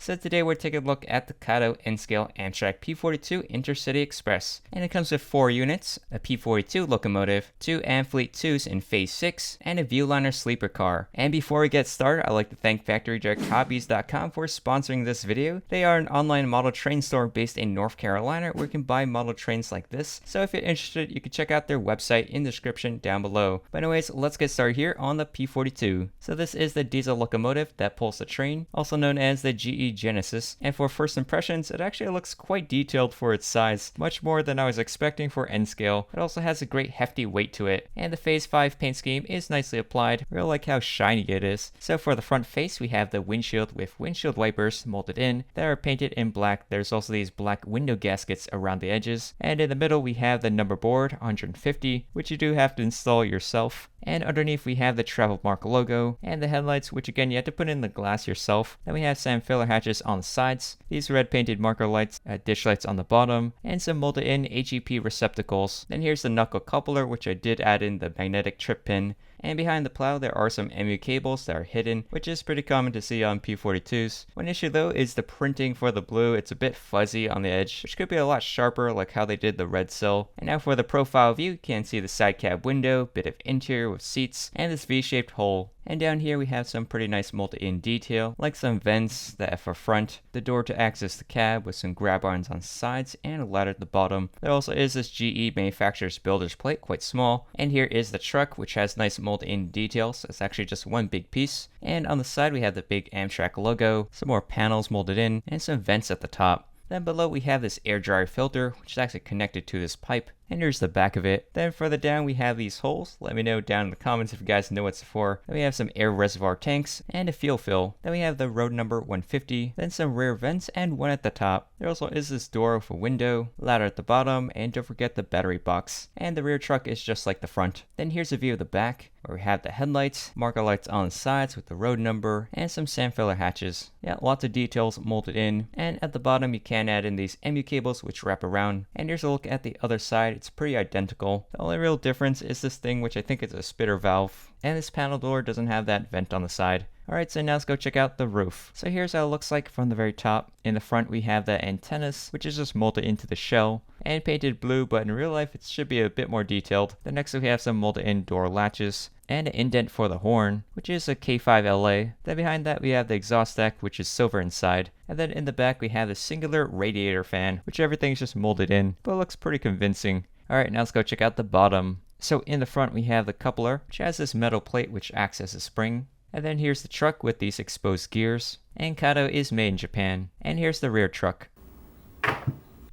So today we're taking a look at the Kato N-Scale Amtrak P42 Intercity Express. And it comes with 4 units, a P42 locomotive, 2 Amfleet IIs in Phase 6, and a Viewliner sleeper car. And before we get started, I'd like to thank FactoryDirectHobbies.com for sponsoring this video. They are an online model train store based in North Carolina where you can buy model trains like this. So if you're interested, you can check out their website in the description down below. But anyways, let's get started here on the P42. So this is the diesel locomotive that pulls the train, also known as the GE Genesis, and for first impressions it actually looks quite detailed for its size, much more than I was expecting for N-Scale. It also has a great hefty weight to it, and the Phase 5 paint scheme is nicely applied. I really like how shiny it is. So for the front face we have the windshield with windshield wipers molded in that are painted in black. There's also these black window gaskets around the edges, and in the middle we have the number board 150, which you do have to install yourself. And underneath we have the travel mark logo and the headlights, which again you have to put in the glass yourself. Then we have some filler hatches on the sides, these red painted marker lights, dish lights on the bottom, and some molded in HEP receptacles. Then here's the knuckle coupler, which I did add in the magnetic trip pin. And behind the plow there are some MU cables that are hidden, which is pretty common to see on P42s. One issue though is the printing for the blue. It's a bit fuzzy on the edge, which could be a lot sharper like how they did the red sill. And now for the profile view, you can see the side cab window, bit of interior with seats, and this V-shaped hole. And down here we have some pretty nice molded in detail, like some vents that are for front, the door to access the cab with some grab irons on sides, and a ladder at the bottom. There also is this GE manufacturer's builder's plate, quite small. And here is the truck, which has nice molded in details. It's actually just one big piece. And on the side we have the big Amtrak logo, some more panels molded in, and some vents at the top. Then below we have this air dryer filter, which is actually connected to this pipe. And here's the back of it. Then further down we have these holes. Let me know down in the comments if you guys know what's for. Then we have some air reservoir tanks and a fuel fill. Then we have the road number 150. Then some rear vents and one at the top. There also is this door with a window, ladder at the bottom, and don't forget the battery box. And the rear truck is just like the front. Then here's a view of the back, where we have the headlights, marker lights on the sides with the road number, and some sand filler hatches. Yeah, lots of details molded in. And at the bottom you can add in these MU cables which wrap around. And here's a look at the other side. It's pretty identical. The only real difference is this thing, which I think is a spitter valve. And this panel door doesn't have that vent on the side. Alright, so now let's go check out the roof. So here's how it looks like from the very top. In the front we have the antennas, which is just molded into the shell and painted blue, but in real life it should be a bit more detailed. Then next we have some molded in door latches and an indent for the horn, which is a K5LA. Then behind that we have the exhaust deck, which is silver inside. And then in the back we have the singular radiator fan, which everything's just molded in, but it looks pretty convincing. Alright, now let's go check out the bottom. So in the front we have the coupler, which has this metal plate which acts as a spring. And then here's the truck with these exposed gears. And Kato is made in Japan. And here's the rear truck.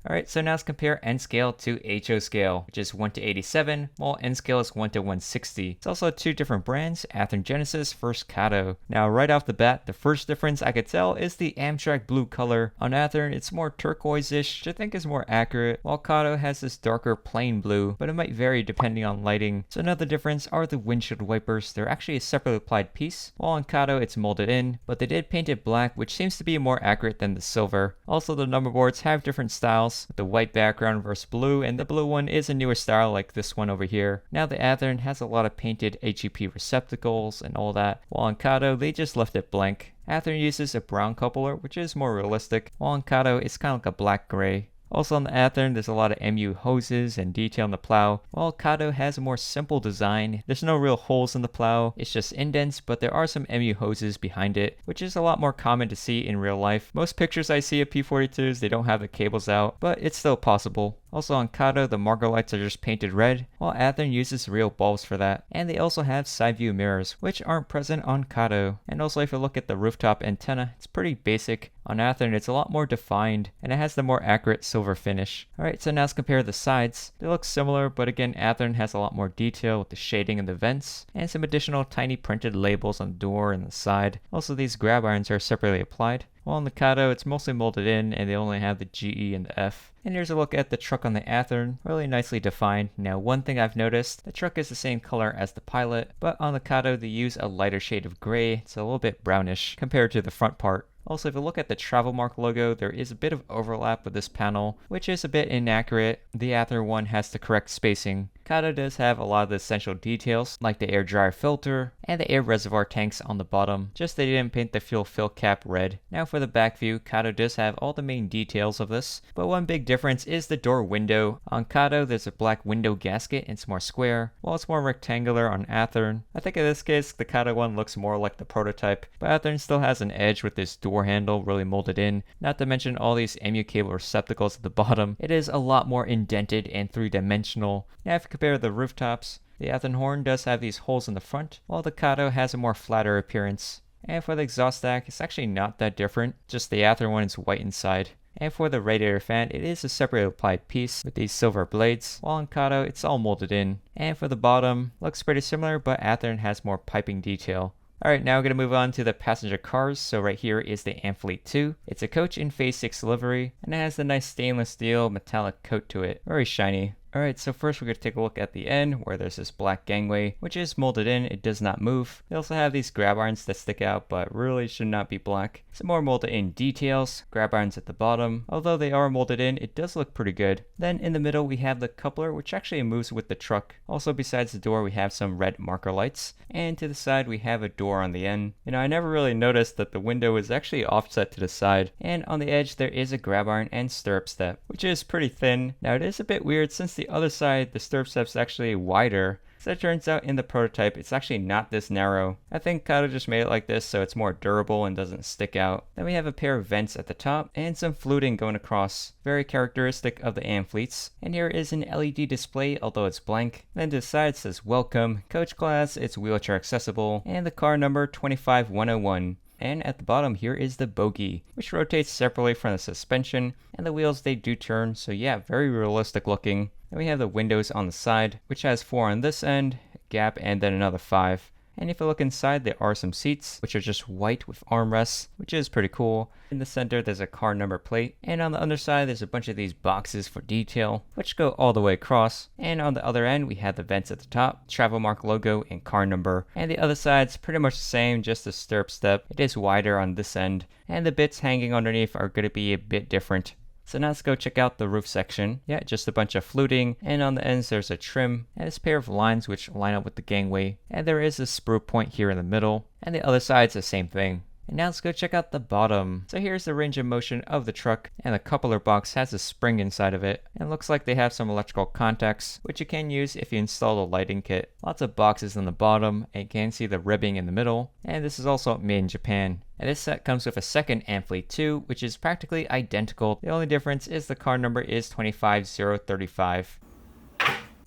Alright, so now let's compare N-Scale to HO Scale, which is 1:87, while N-Scale is 1:160. It's also 2 different brands, Athearn Genesis versus Kato. Now right off the bat, the first difference I could tell is the Amtrak blue color. On Athearn, it's more turquoise-ish, which I think is more accurate, while Kato has this darker plain blue, but it might vary depending on lighting. So another difference are the windshield wipers. They're actually a separately applied piece, while on Kato it's molded in, but they did paint it black, which seems to be more accurate than the silver. Also the number boards have different styles, with the white background versus blue, and the blue one is a newer style like this one over here. Now the Athearn has a lot of painted HEP receptacles and all that, while on Kato they just left it blank. Athearn uses a brown coupler, which is more realistic, while on Kato it's kind of like a black gray. Also on the Athearn, there's a lot of MU hoses and detail on the plow, while Kato has a more simple design. There's no real holes in the plow, it's just indents, but there are some MU hoses behind it, which is a lot more common to see in real life. Most pictures I see of P42s, they don't have the cables out, but it's still possible. Also on Kato, the marker lights are just painted red, while Athearn uses real bulbs for that. And they also have side view mirrors, which aren't present on Kato. And also if you look at the rooftop antenna, it's pretty basic. On Athearn, it's a lot more defined, and it has the more accurate silver finish. Alright, so now let's compare the sides. They look similar, but again, Athearn has a lot more detail with the shading in the vents, and some additional tiny printed labels on the door and the side. Also, these grab irons are separately applied. While on the Kato, it's mostly molded in, and they only have the GE and the F. And here's a look at the truck on the Athearn, really nicely defined. Now one thing I've noticed, the truck is the same color as the Pilot, but on the Kato they use a lighter shade of gray. It's a little bit brownish compared to the front part. Also, if you look at the travel mark logo, there is a bit of overlap with this panel, which is a bit inaccurate. The Athearn one has the correct spacing. Kato does have a lot of the essential details, like the air dryer filter, and the air reservoir tanks on the bottom, just they didn't paint the fuel fill cap red. Now for the back view, Kato does have all the main details of this, but one big difference is the door window. On Kato, there's a black window gasket, and it's more square, while it's more rectangular on Athearn. I think in this case, the Kato one looks more like the prototype, but Athearn still has an edge with this door handle really molded in, not to mention all these MU cable receptacles at the bottom. It is a lot more indented and three-dimensional. Now if you compare the rooftops, the Athearn horn does have these holes in the front, while the Kato has a more flatter appearance. And for the exhaust stack, it's actually not that different, just the Athearn one is white inside. And for the radiator fan, it is a separately applied piece with these silver blades, while on Kato, it's all molded in. And for the bottom, looks pretty similar, but Athearn has more piping detail. Alright, now we're going to move on to the passenger cars. So right here is the Amfleet II. It's a coach in Phase 6 livery, and it has a nice stainless steel metallic coat to it. Very shiny. Alright, so first we're going to take a look at the end where there's this black gangway, which is molded in, it does not move. They also have these grab irons that stick out, but really should not be black. Some more molded in details, grab irons at the bottom. Although they are molded in, it does look pretty good. Then in the middle we have the coupler, which actually moves with the truck. Also besides the door we have some red marker lights, and to the side we have a door on the end. I never really noticed that the window is actually offset to the side, and on the edge there is a grab iron and stirrup step, which is pretty thin. Now it is a bit weird since the other side, the stirrup step's actually wider. So it turns out in the prototype, it's actually not this narrow. I think Kato just made it like this so it's more durable and doesn't stick out. Then we have a pair of vents at the top and some fluting going across. Very characteristic of the Amfleets. And here is an LED display, although it's blank. Then to the side it says welcome, coach class, it's wheelchair accessible, and the car number 25101. And at the bottom here is the bogie, which rotates separately from the suspension, and the wheels they do turn, so yeah, very realistic looking. Then we have the windows on the side, which has 4 on this end, a gap, and then another 5. And if you look inside, there are some seats, which are just white with armrests, which is pretty cool. In the center, there's a car number plate. And on the other side, there's a bunch of these boxes for detail, which go all the way across. And on the other end, we have the vents at the top, travel mark logo, and car number. And the other side's pretty much the same, just the stirrup step. It is wider on this end. And the bits hanging underneath are going to be a bit different. So now let's go check out the roof section. Yeah, just a bunch of fluting, and on the ends there's a trim, and this pair of lines which line up with the gangway, and there is a sprue point here in the middle, and the other side's the same thing. And now let's go check out the bottom. So here's the range of motion of the truck, and the coupler box has a spring inside of it, and it looks like they have some electrical contacts, which you can use if you install the lighting kit. Lots of boxes on the bottom, and you can see the ribbing in the middle, and this is also made in Japan. And this set comes with a second Amfleet II, which is practically identical. The only difference is the car number is 25035.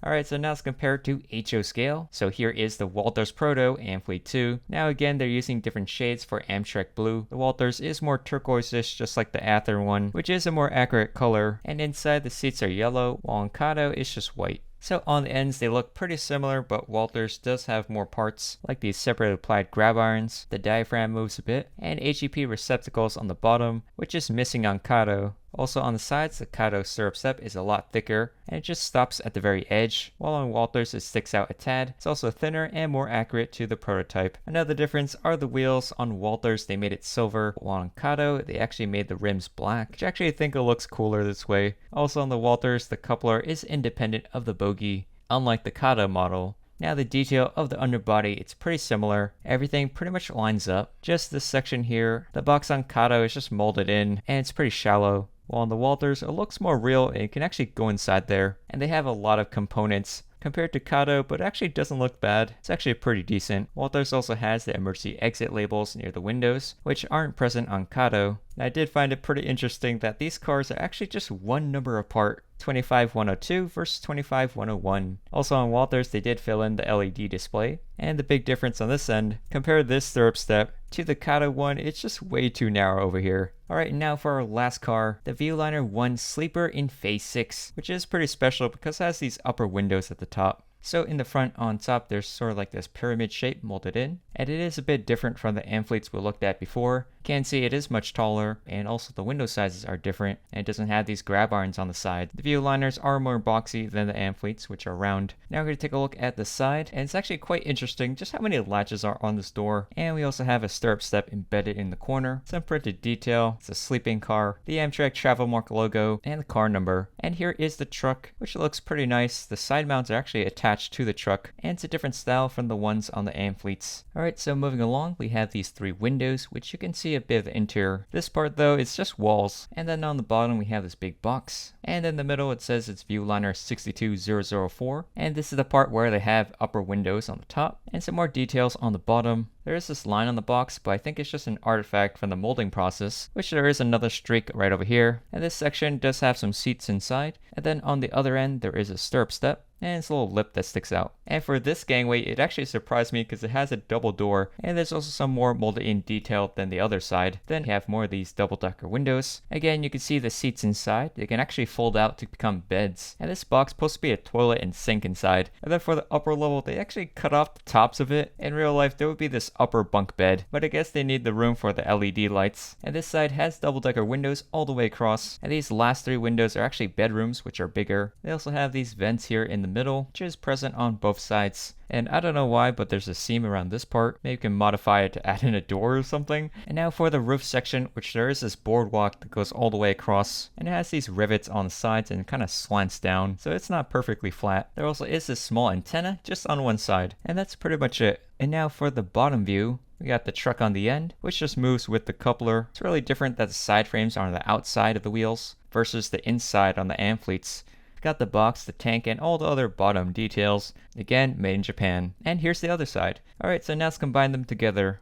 Alright, so now let's compare it to HO scale. So here is the Walthers Proto Amfleet II. Now again, they're using different shades for Amtrak blue. The Walthers is more turquoise-ish, just like the Athearn one, which is a more accurate color. And inside, the seats are yellow, while on Kato, it's just white. So on the ends, they look pretty similar, but Walthers does have more parts, like these separately applied grab irons, the diaphragm moves a bit, and HEP receptacles on the bottom, which is missing on Kato. Also on the sides, the Kato stirrup step is a lot thicker, and it just stops at the very edge, while on Walthers it sticks out a tad. It's also thinner and more accurate to the prototype. Another difference are the wheels. On Walthers they made it silver, while on Kato they actually made the rims black, which I actually think it looks cooler this way. Also on the Walthers, the coupler is independent of the bogie, unlike the Kato model. Now the detail of the underbody, it's pretty similar. Everything pretty much lines up. Just this section here, the box on Kato is just molded in, and it's pretty shallow. While on the Walthers, it looks more real and you can actually go inside there. And they have a lot of components compared to Kato, but it actually doesn't look bad. It's actually pretty decent. Walthers also has the emergency exit labels near the windows, which aren't present on Kato. And I did find it pretty interesting that these cars are actually just one number apart. 25102 versus 25101. Also on Walthers, they did fill in the LED display. And the big difference on this end, compare this stirrup step to the Kato one, it's just way too narrow over here. Alright, now for our last car, the Viewliner I Sleeper in Phase 6, which is pretty special because it has these upper windows at the top. So in the front on top, there's sort of like this pyramid shape molded in, and it is a bit different from the Amfleets we looked at before. Can see it is much taller, and also the window sizes are different, and it doesn't have these grab irons on the side. The Viewliners are more boxy than the Amfleets, which are round. Now we're going to take a look at the side, and it's actually quite interesting just how many latches are on this door. And we also have a stirrup step embedded in the corner, some printed detail, it's a sleeping car, the Amtrak travel mark logo, and the car number. And here is the truck, which looks pretty nice. The side mounts are actually attached to the truck, and it's a different style from the ones on the Amfleets. Alright, so moving along, we have these 3 windows, which you can see a bit of the interior. This part though, it's just walls. And then on the bottom we have this big box. And in the middle it says it's Viewliner 62004. And this is the part where they have upper windows on the top, and some more details on the bottom. There is this line on the box, but I think it's just an artifact from the molding process, which there is another streak right over here. And this section does have some seats inside. And then on the other end, there is a stirrup step, and it's a little lip that sticks out. And for this gangway, it actually surprised me because it has a double door, and there's also some more molded in detail than the other side. Then you have more of these double-decker windows. Again, you can see the seats inside. They can actually fold out to become beds. And this box is supposed to be a toilet and sink inside. And then for the upper level, they actually cut off the tops of it. In real life, there would be this upper bunk bed, but I guess they need the room for the LED lights. And this side has double-decker windows all the way across. And these last 3 windows are actually bedrooms, which are bigger. They also have these vents here in the middle, which is present on both sides. And I don't know why, but there's a seam around this part. Maybe you can modify it to add in a door or something. And now for the roof section, which there is this boardwalk that goes all the way across. And it has these rivets on the sides and kind of slants down, so it's not perfectly flat. There also is this small antenna just on one side. And that's pretty much it. And now for the bottom view, we got the truck on the end, which just moves with the coupler. It's really different that the side frames are on the outside of the wheels versus the inside on the Amfleets. Got the box, the tank, and all the other bottom details. Again, made in Japan. And here's the other side. Alright, so now let's combine them together.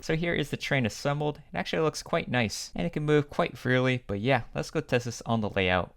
So here is the train assembled. It actually looks quite nice, and it can move quite freely. But yeah, let's go test this on the layout.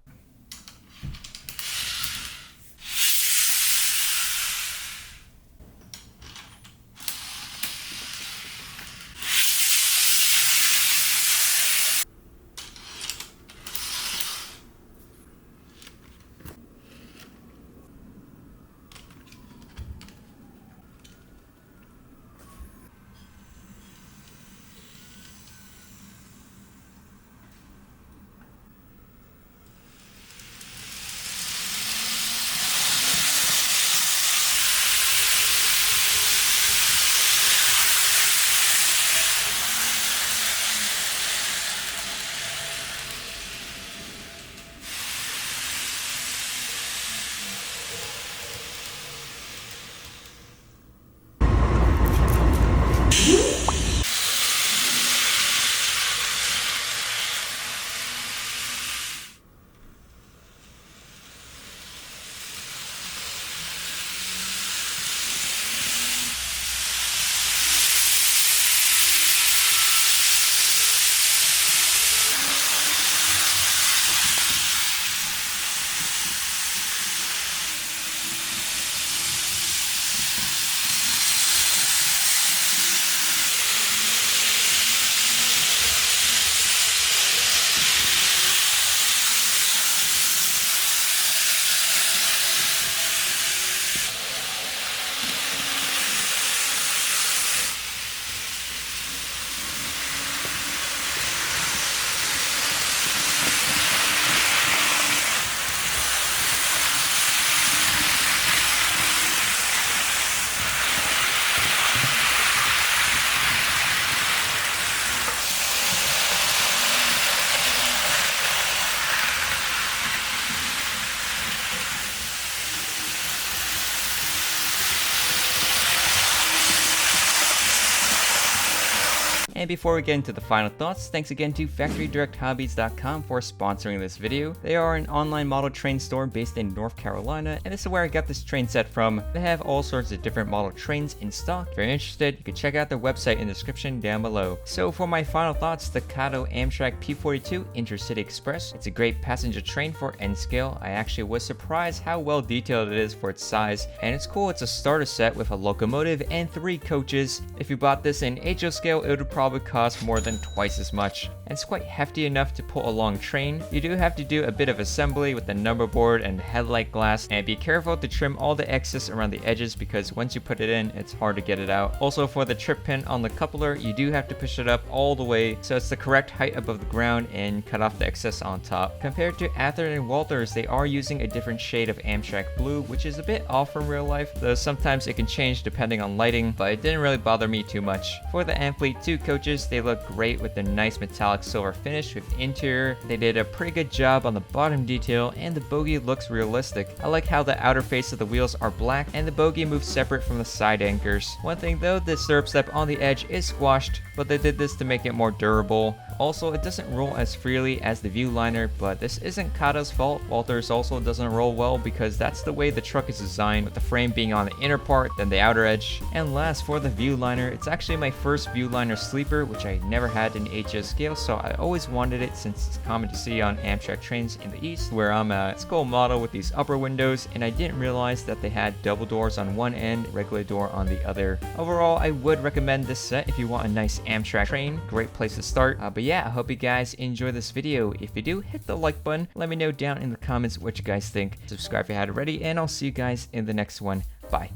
And before we get into the final thoughts, thanks again to FactoryDirectHobbies.com for sponsoring this video. They are an online model train store based in North Carolina, and this is where I got this train set from. They have all sorts of different model trains in stock. If you're interested, you can check out their website in the description down below. So for my final thoughts, the Kato Amtrak P42 Intercity Express. It's a great passenger train for N-scale. I actually was surprised how well detailed it is for its size, and it's cool. It's a starter set with a locomotive and 3 coaches. If you bought this in HO scale, it would probably cost more than twice as much. and it's quite hefty enough to pull a long train. You do have to do a bit of assembly with the number board and headlight glass, and be careful to trim all the excess around the edges because once you put it in, it's hard to get it out. Also, for the trip pin on the coupler, you do have to push it up all the way so it's the correct height above the ground and cut off the excess on top. Compared to Athearn and Walthers, they are using a different shade of Amtrak blue, which is a bit off from real life, though sometimes it can change depending on lighting, but it didn't really bother me too much. For the Amfleet II coaches, they look great with their nice metallic silver finish with interior. They did a pretty good job on the bottom detail, and the bogie looks realistic. I like how the outer face of the wheels are black and the bogie moves separate from the side anchors. One thing though, this stirrup step on the edge is squashed, but they did this to make it more durable. Also, it doesn't roll as freely as the Viewliner, but this isn't Kato's fault. Walthers also doesn't roll well because that's the way the truck is designed, with the frame being on the inner part than the outer edge. And last, for the Viewliner, it's actually my first Viewliner sleeper, which I never had in HO scale, so I always wanted it since it's common to see on Amtrak trains in the east, where I'm a skull model with these upper windows, and I didn't realize that they had double doors on one end, regular door on the other. Overall, I would recommend this set if you want a nice Amtrak train. Great place to start. But yeah, I hope you guys enjoy this video. If you do, hit the like button. Let me know down in the comments what you guys think. Subscribe if you haven't already, and I'll see you guys in the next one. Bye.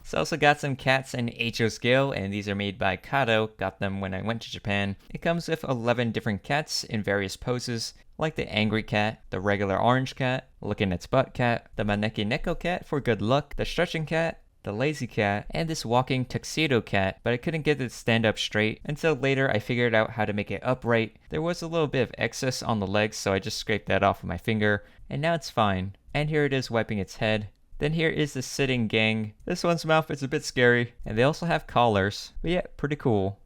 So I also got some cats in HO scale, and these are made by Kato. Got them when I went to Japan. It comes with 11 different cats in various poses, like the angry cat, the regular orange cat, licking its butt cat, the maneki neko cat for good luck, the stretching cat, the lazy cat, and this walking tuxedo cat, but I couldn't get it to stand up straight. Until later I figured out how to make it upright. There was a little bit of excess on the legs, so I just scraped that off with my finger, and now it's fine. And here it is wiping its head. Then here is the sitting gang. This one's mouth is a bit scary, and they also have collars. But yeah, pretty cool.